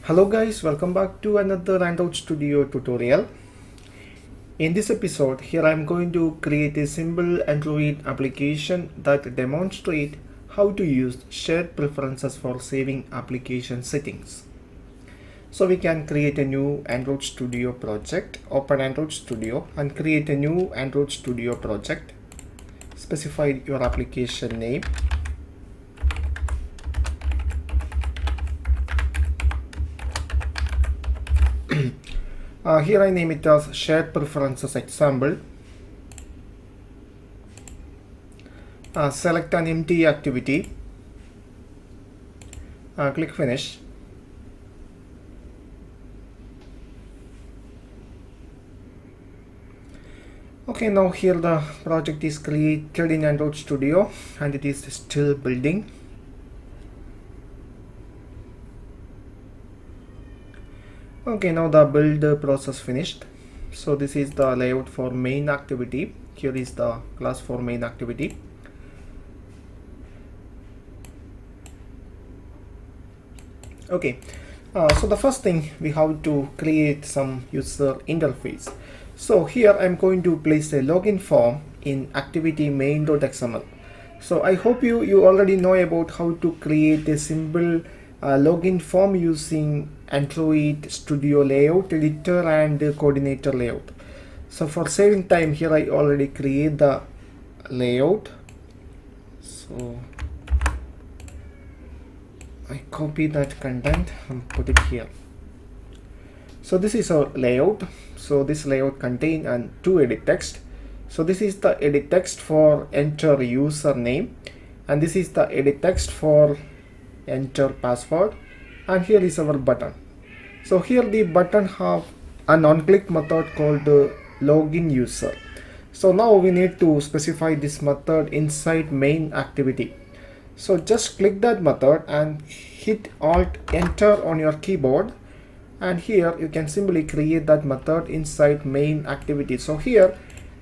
Hello guys, welcome back to another Android Studio tutorial. In this episode, here I am going to create a simple Android application that demonstrates how to use shared preferences for saving application settings. So we can create a new Android Studio project, open Android Studio and create a new Android Studio project. Specify your application name. Here I name it as Shared Preferences Example. Select an empty activity. Click Finish. Okay, now here the project is created in Android Studio and it is still building. Okay, now the build process finished. So this is the layout for main activity. Here is the class for main activity. Okay, so the first thing we have to create some user interface. So here I'm going to place a login form in activity main.xml. So I hope you already know about how to create a simple login form using Android Studio layout editor and coordinator layout. So for saving time, here I already create the layout. So I copy that content and put it here. So this is our layout. So this layout contains two edit text. So this is the edit text for enter username and this is the edit text for enter password, and here is our button. So here the button have an on-click method called login user. So now we need to specify this method inside main activity. So just click that method and hit Alt Enter on your keyboard, and here you can simply create that method inside main activity. So here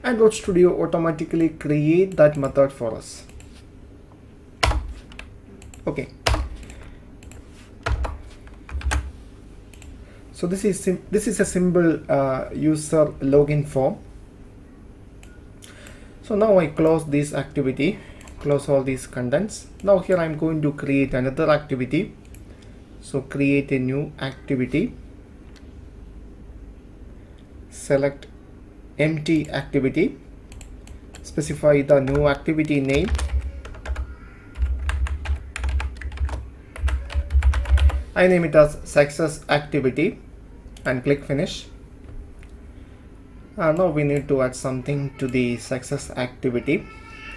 Android Studio automatically create that method for us. Okay. So this is a simple user login form. So now I close this activity, close all these contents. Now here I'm going to create another activity. So create a new activity. Select empty activity. Specify the new activity name. I name it as success activity and click Finish. Now we need to add something to the success activity.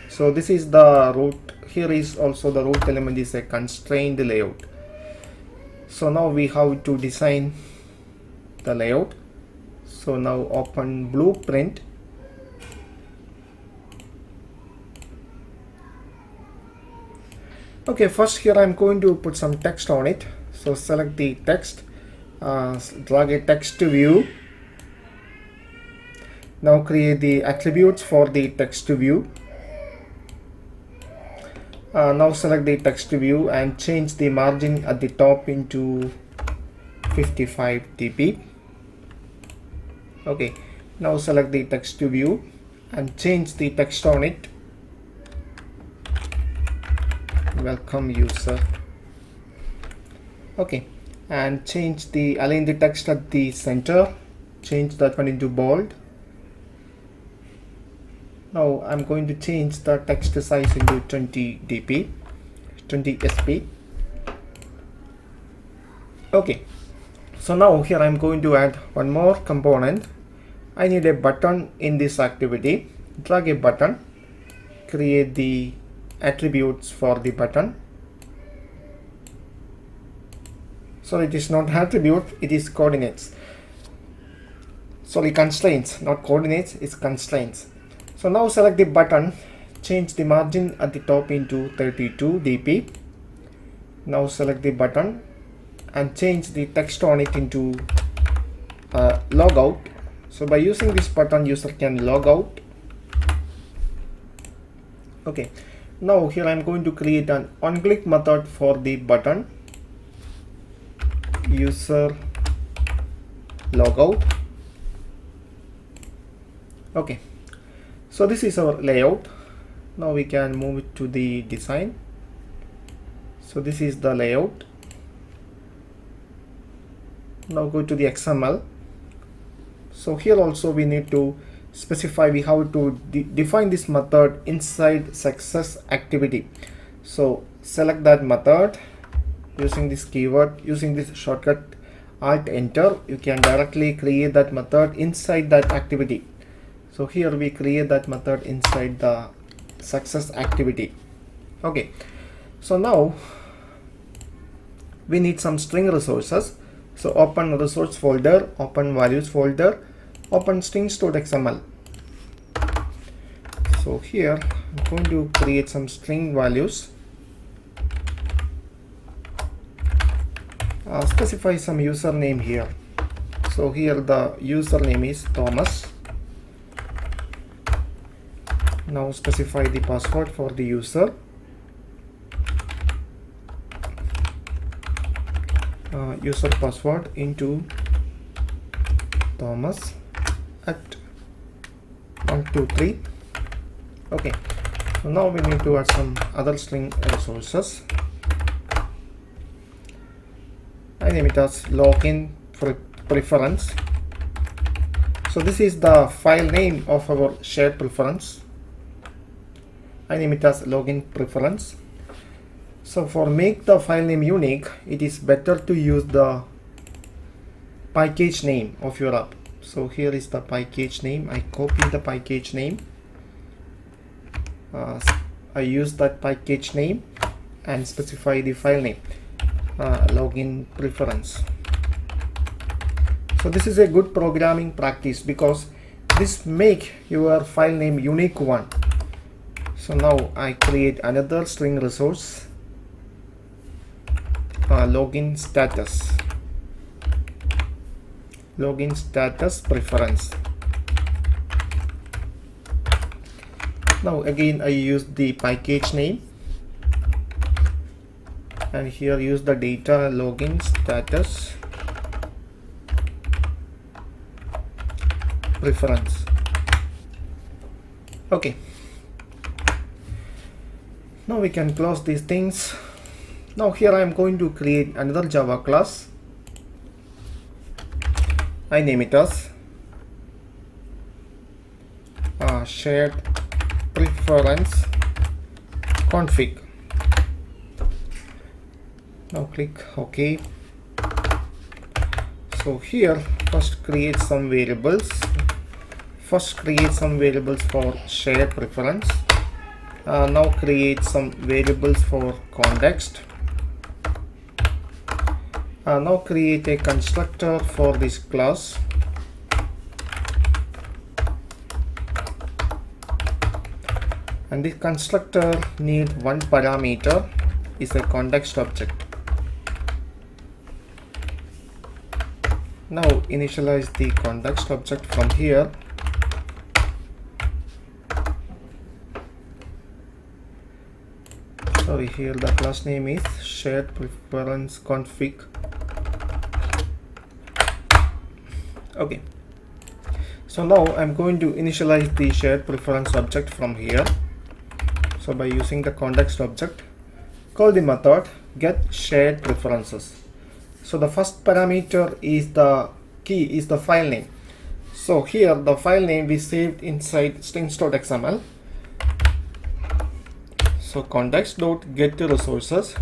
So this is the root. Here is also the root element is a constrained layout. So now we have to design the layout. So now open Blueprint. Okay, first here I'm going to put some text on it. So select the text, drag a text view. Now create the attributes for the text view. Now select the text view and change the margin at the top into 55 dp. Okay, now select the text view and change the text on it. Welcome user. Okay, and align the text at the center. Change that one into bold. Now I'm going to change the text size into 20 dp, 20 sp. Okay, so now here I'm going to add one more component. I need a button in this activity. Drag a button, create the attributes for the button. So it is not attribute, it is coordinates. Sorry, constraints, not coordinates, it's constraints. So now select the button, change the margin at the top into 32 dp. Now select the button and change the text on it into logout. So by using this button, user can log out. Okay, now here I'm going to create an on-click method for the button. user logout. Okay, so this is our layout. Now we can move it to the design. So this is the layout. Now go to the XML. So here also we need to specify we have to define this method inside success activity. So select that method using this keyword, using this shortcut Alt Enter. You can directly create that method inside that activity. So here we create that method inside the success activity. Okay, so now we need some string resources. So open resource folder, open values folder, open strings.xml. So here I'm going to create some string values. Specify some username here. So here the username is Thomas. Now specify the password for the user. User password into Thomas at 123. Okay, so now we need to add some other string resources. I name it as login preference. So this is the file name of our shared preference. I name it as login preference. So for make the file name unique, it is better to use the package name of your app. So here is the package name. I copy the package name. I use that package name and specify the file name, login preference. So this is a good programming practice because this make your file name unique one. So now I create another string resource, login status preference. Now again I use the package name and here use the data login status preference. Okay, now we can close these things. Now here I am going to create another Java class. I name it as shared preference config. Now click OK. So here first create some variables. First create some variables for shared preference. Now create some variables for context. Now create a constructor for this class. And this constructor need one parameter, is a context object. Now initialize the context object from here. Sorry, here the class name is shared preference config. Okay, so now I'm going to initialize the shared preference object from here. So by using the context object, call the method get shared preferences. So the first parameter is the key, is the file name. So here the file name we saved inside strings.xml. So context.get resources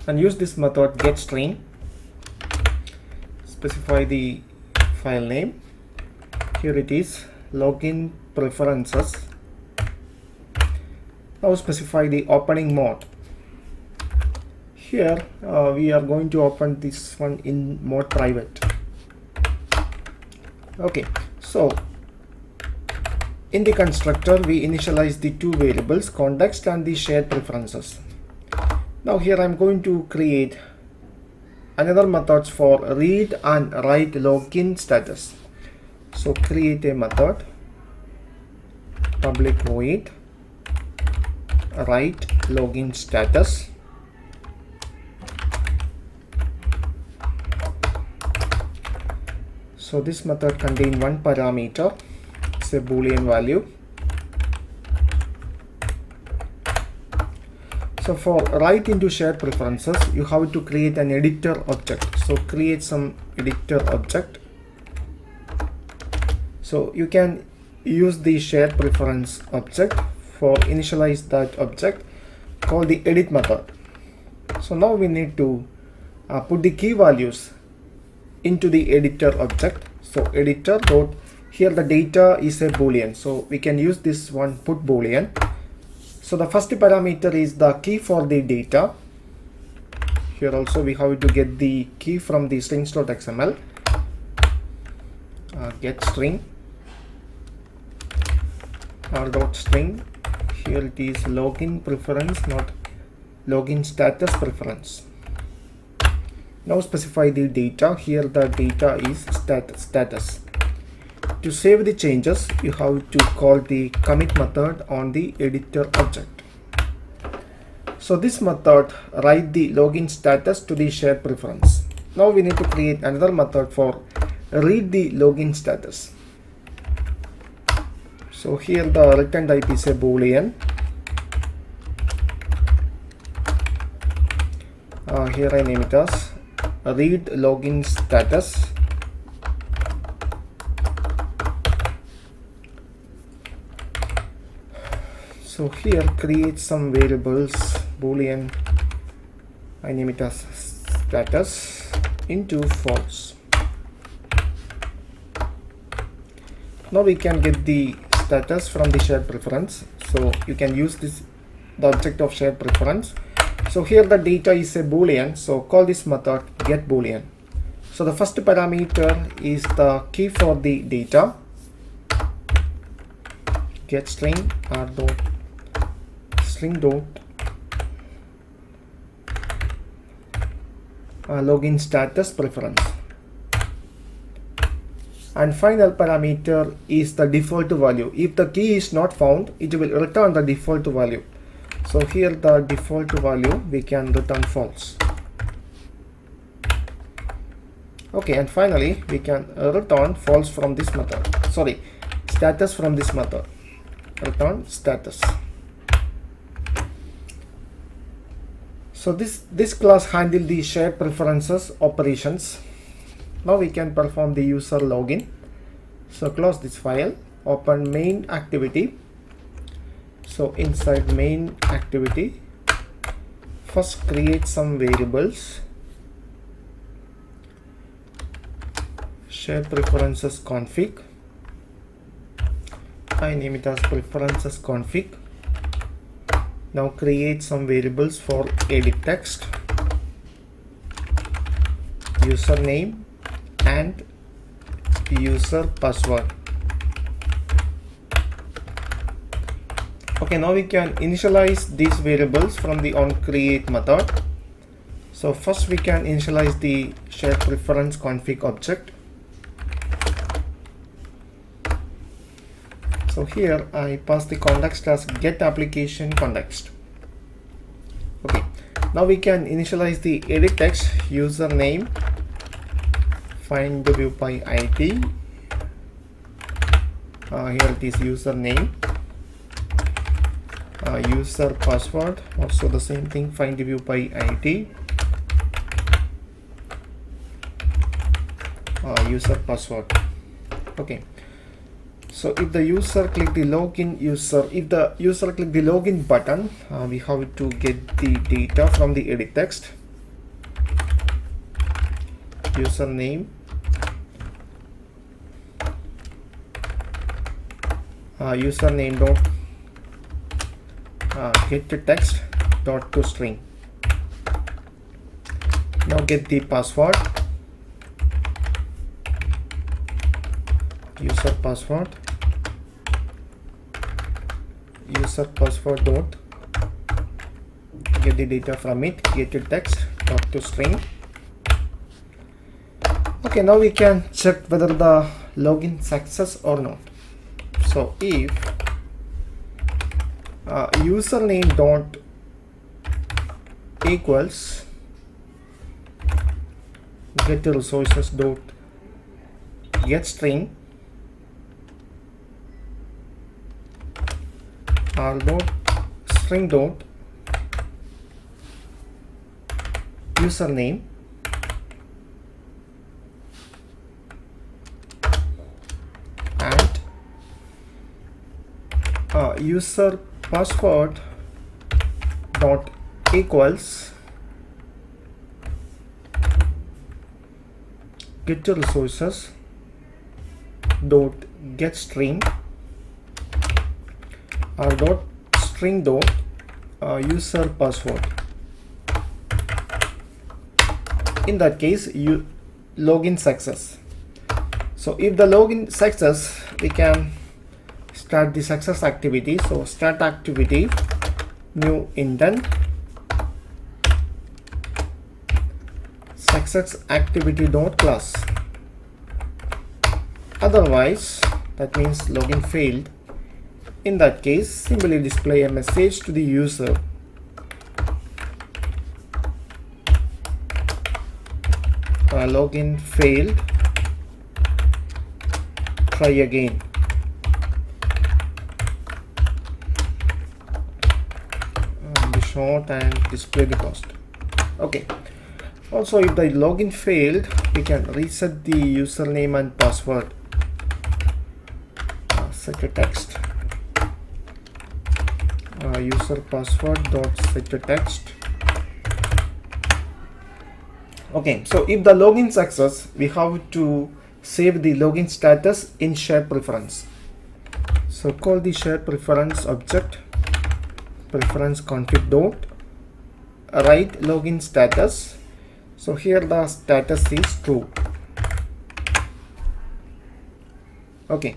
and use this method get string. Specify the file name. Here it is, login preferences. Now specify the opening mode. Here we are going to open this one in mode private. Okay, so in the constructor we initialize the two variables, context and the shared preferences. Now here I am going to create another methods for read and write login status. So create a method, public void write login status. So this method contains one parameter, it's a boolean value. So for write into shared preferences, you have to create an editor object. So create some editor object. So you can use the shared preference object. For initialize that object, call the edit method. So now we need to put the key values into the editor object. So editor dot, here the data is a boolean, so we can use this one, put boolean. So the first parameter is the key for the data. Here also we have to get the key from the strings.xml. Get string dot string. Here it is login preference, not login status preference. Now specify the data. Here the data is status. To save the changes, you have to call the commit method on the editor object. So this method write the login status to the shared preference. Now we need to create another method for read the login status. So here the return type is a boolean. Here I name it as read login status. So here create some variables, boolean, I name it as status into false. Now we can get the status from the shared preference. So you can use this, the object of shared preference. So here the data is a boolean, so call this method get boolean. So the first parameter is the key for the data. Get string dot string dot login status preference. And final parameter is the default value. If the key is not found, it will return the default value. So here the default value we can return false. Okay, and finally we can return false from this method. Sorry, status from this method. Return status. So this class handle the shared preferences operations. Now we can perform the user login. So close this file, open main activity. So inside main activity, first create some variables. Shared preferences config. I name it as preferences config. Now create some variables for edit text, username and user password. Okay, now we can initialize these variables from the onCreate method. So first we can initialize the shared preference config object. So here I pass the context as get application context. Okay, now we can initialize the edit text, username, find the view by ID. Here it is username, user password, also the same thing, find the view by ID, user password. Okay. So if the user click the login click the login button, we have to get the data from the edit text. Username, username dot get the text dot to string. Now get the password, user password dot get the data from it, get the text dot to string. Okay, now we can check whether the login success or not. So if username dot equals get resources dot get string r dot string dot username and user password dot equals get resources dot get string r dot string dot user password. In that case, you login success. So if the login success, we can start the success activity. So start activity, new indent, success activity dot class. Otherwise, that means login failed. In that case, simply display a message to the user. Login failed. Try again. Be short and display the cost. Okay. Also, if the login failed, we can reset the username and password. Set a text. User password dot set a text. Okay, so if the login success, we have to save the login status in shared preference. So call the shared preference object preference config dot write login status. So here the status is true. Okay.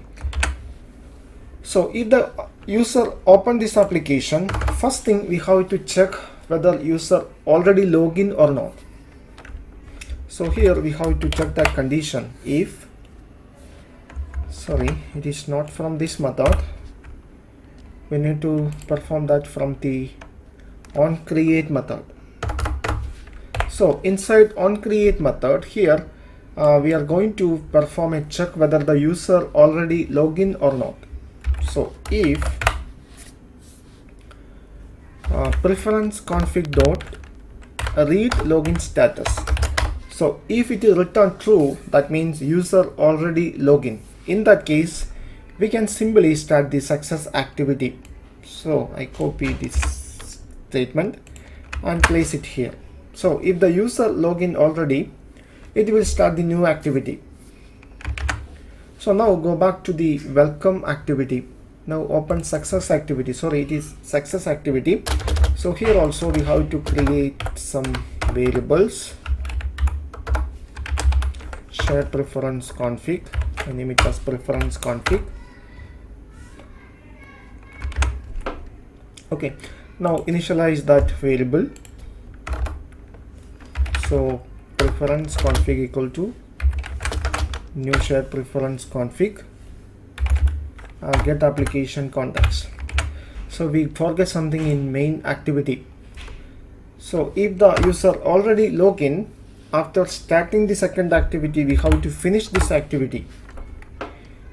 So if the user open this application, first thing we have to check whether user already login or not. So here we have to check that condition. If it is not from this method, we need to perform that from the onCreate method. So inside onCreate method, here we are going to perform a check whether the user already login or not. So if preference config dot read login status. So if it is returned true, that means user already login. In that case, we can simply start the success activity. So I copy this statement and place it here. So if the user login already, it will start the new activity. So now go back to the welcome activity. Now open success activity. It is success activity. So here also we have to create some variables. Shared preference config, I name it as preference config. Okay, now initialize that variable. So preference config equal to new shared preference config, get application context. So we forget something in main activity. So if the user already login, after starting the second activity, we have to finish this activity.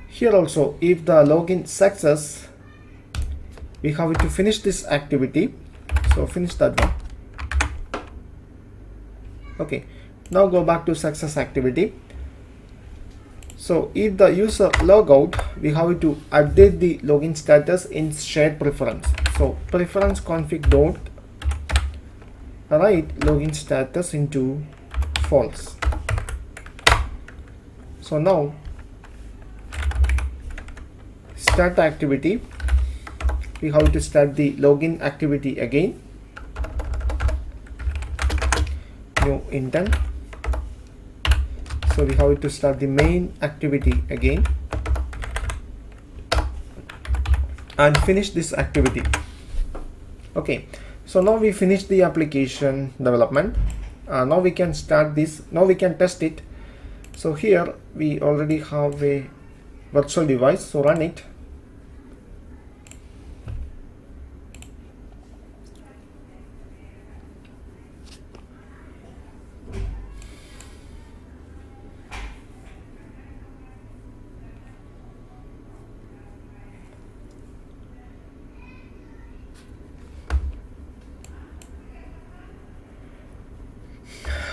Here also, if the login success, we have to finish this activity. So finish that one. Okay, now go back to success activity. So if the user log out, we have to update the login status in shared preference. So preference config dot write login status into false. So now start activity, we have to start the login activity again. New intent. So we have to start the main activity again and finish this activity. Okay, so now we finish the application development. Now we can start this. Now we can test it. So here we already have a virtual device. So run it.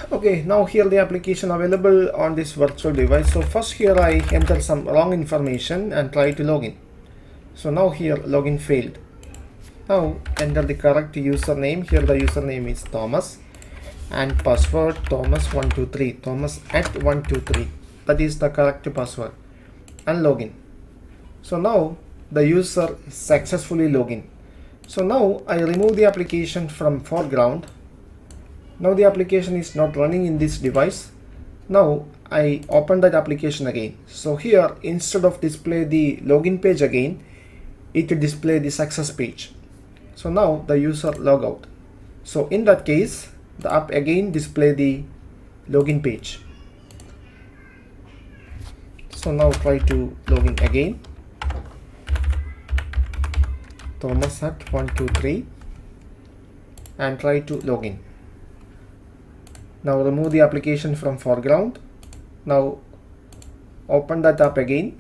Okay, now here the application available on this virtual device. So first here I enter some wrong information and try to login. So now here login failed. Now enter the correct username. Here the username is Thomas and password Thomas123, Thomas at 123. That is the correct password, and login. So now the user successfully login. So now I remove the application from foreground. Now the application is not running in this device. Now I open that application again. So here instead of display the login page again, it will display the success page. So now the user log out. So in that case, the app again display the login page. So now try to login again. Thomas at 123 and try to login. Now remove the application from foreground. Now open that app again.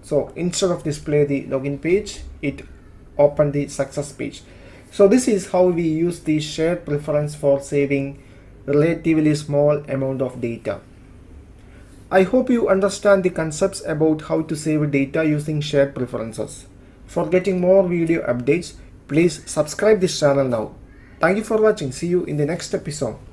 So instead of display the login page, it opened the success page. So this is how we use the shared preference for saving relatively small amount of data. I hope you understand the concepts about how to save data using shared preferences. For getting more video updates, please subscribe this channel now. Thank you for watching. See you in the next episode.